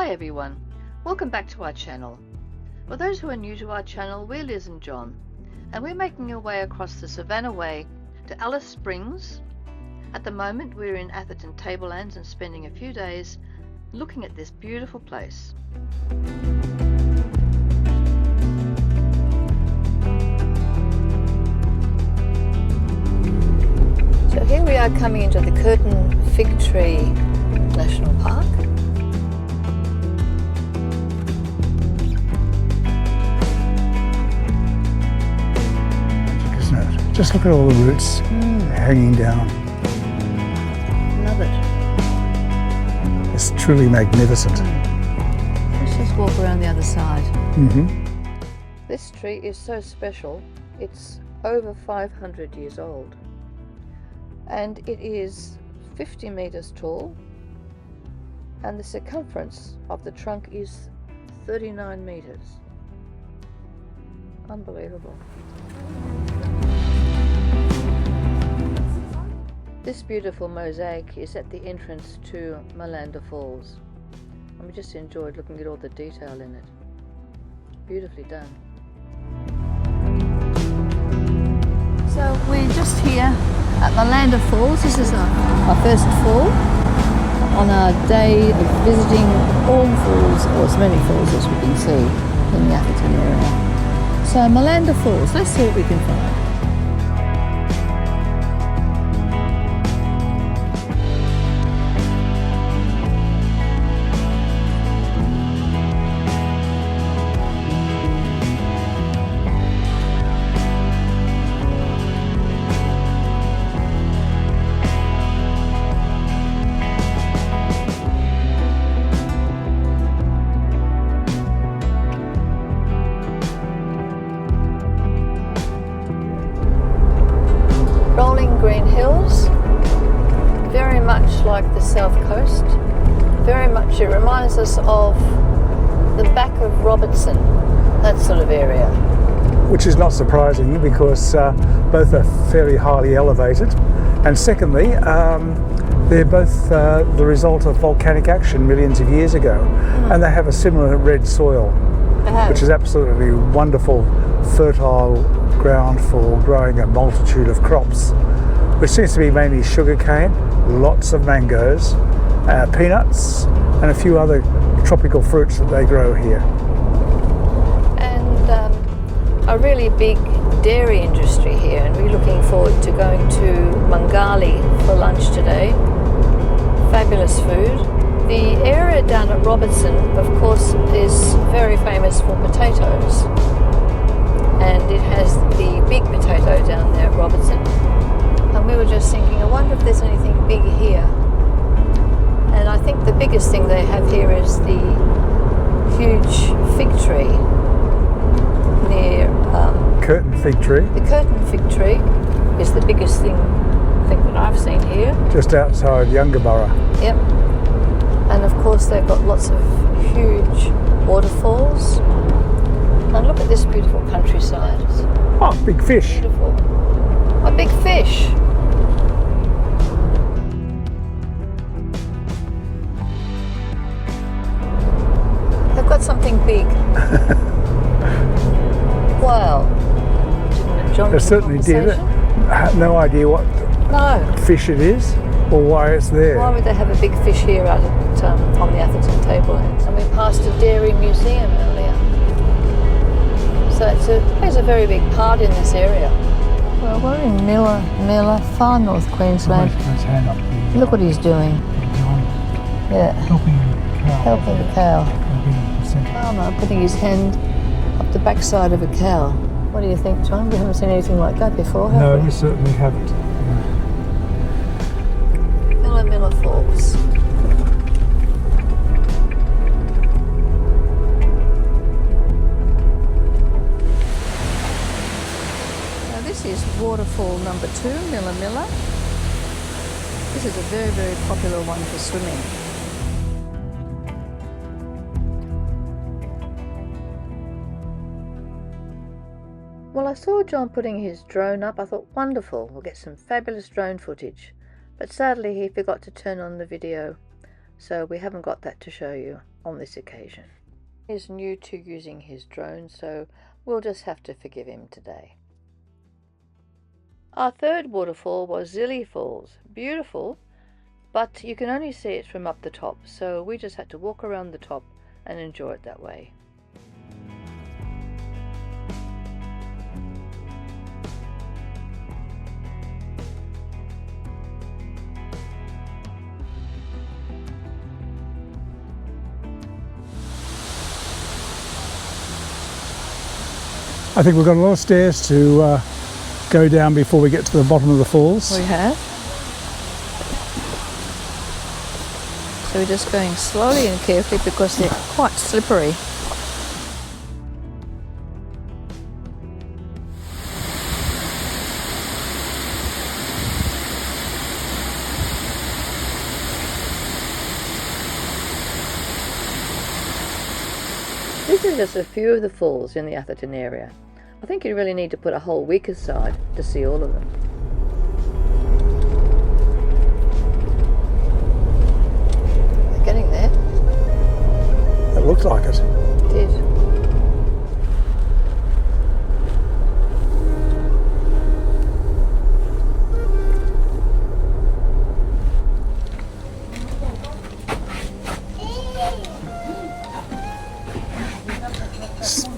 Hi everyone, welcome back to our channel. For those who are new to our channel, we're Liz and John, and we're making our way across the Savannah Way to Alice Springs. At the moment we're in Atherton Tablelands and spending a few days looking at this beautiful place. So here we are coming into the Curtin Fig Tree National Park. Isn't it? Just look at all the roots hanging down. Love it. It's truly magnificent. Let's just walk around the other side. Mm-hmm. This tree is so special. It's over 500 years old. And it is 50 meters tall, and the circumference of the trunk is 39 meters. Unbelievable. This beautiful mosaic is at the entrance to Waterfalls, and we just enjoyed looking at all the detail in it. Beautifully done. So we're just here at Waterfalls. This is our first fall on our day of visiting all falls, or as many falls as we can see in the Atherton area. So Waterfalls, let's see what we can find. Rolling green hills, very much like the south coast. Very much, it reminds us of the back of Robertson, that sort of area. Which is not surprising because both are fairly highly elevated, and secondly, they're both the result of volcanic action millions of years ago, and they have a similar red soil, which is absolutely wonderful, fertile ground for growing a multitude of crops, which seems to be mainly sugarcane, lots of mangoes, peanuts, and a few other tropical fruits that they grow here. And a really big dairy industry here, and we're looking forward to going to Mungalli for lunch today. Fabulous food. The area down at Robertson, of course, is very famous for potatoes. And it has the big potato down there at Robertson. And we were just thinking, I wonder if there's anything big here. And I think the biggest thing they have here is the huge fig tree near... Curtin fig tree. The Curtin fig tree is the biggest thing I think that I've seen here. Just outside Youngaborough. Yep. And of course they've got lots of huge waterfalls. And look at this beautiful countryside. Oh, big fish. Beautiful. A big fish. They've got something big. Wow. They certainly did it. I have no idea what fish it is or why it's there. Why would they have a big fish here out at, on the Atherton Tablelands? And we passed a dairy museum earlier. So it plays a very big part in this area. Well, we're in Miller, far north Queensland. Look what he's doing. Yeah. Helping the cow. Farmer putting his hand up the backside of a cow. What do you think, John? We haven't seen anything like that before, have we? No, we certainly haven't. Miller Falls. This is waterfall number 2, Miller. This is a very, very popular one for swimming. Well, I saw John putting his drone up. I thought, wonderful, we'll get some fabulous drone footage. But sadly he forgot to turn on the video. so we haven't got that to show you on this occasion. He's new to using his drone, so we'll just have to forgive him today. Our third waterfall was Zilly Falls. Beautiful, but you can only see it from up the top, so we just had to walk around the top and enjoy it that way. I think we've got a lot of stairs to go down before we get to the bottom of the falls. We have. So we're just going slowly and carefully because they're quite slippery. These are just a few of the falls in the Atherton area. I think you really need to put a whole week aside to see all of them. We're getting there. It looked like it. It did.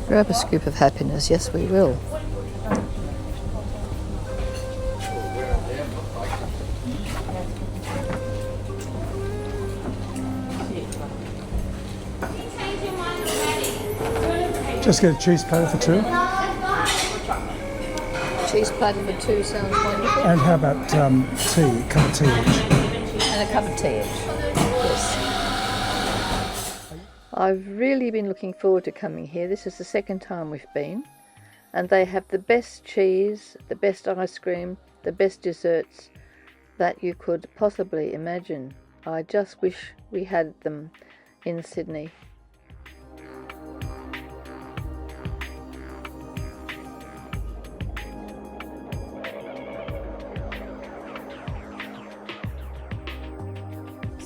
Grab a scoop of happiness, yes we will. Just get a cheese platter for two. Cheese platter for two sounds wonderful. And how about tea, a cup of tea each? And a cup of tea each. Yes. I've really been looking forward to coming here. This is the second time we've been, and they have the best cheese, the best ice cream, the best desserts that you could possibly imagine. I just wish we had them in Sydney.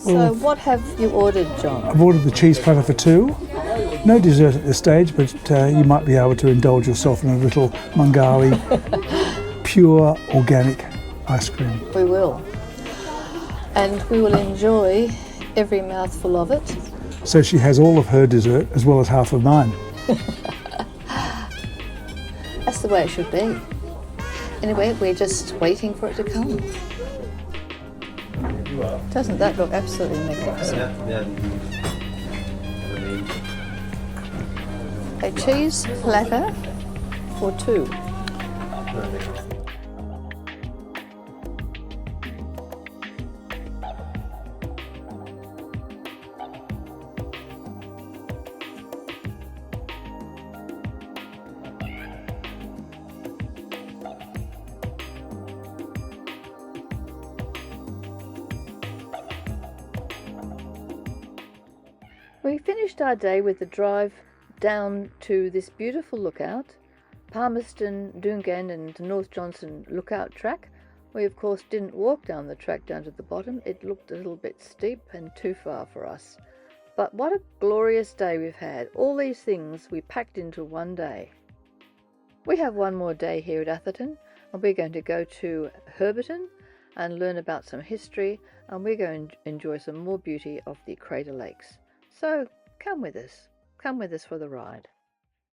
So what have you ordered, John? I've ordered the cheese platter for two. No dessert at this stage, but you might be able to indulge yourself in a little Mungalli pure organic ice cream. We will. And we will enjoy every mouthful of it. So she has all of her dessert as well as half of mine. That's the way it should be. Anyway, we're just waiting for it to come. Doesn't that look absolutely magnificent? A cheese platter for two. We finished our day with a drive down to this beautiful lookout, Palmerston, Doongan and North Johnson lookout track. We of course didn't walk down the track down to the bottom. It looked a little bit steep and too far for us. But what a glorious day we've had. All these things we packed into one day. We have one more day here at Atherton, and we're going to go to Herberton and learn about some history, and we're going to enjoy some more beauty of the Crater Lakes. So come with us for the ride.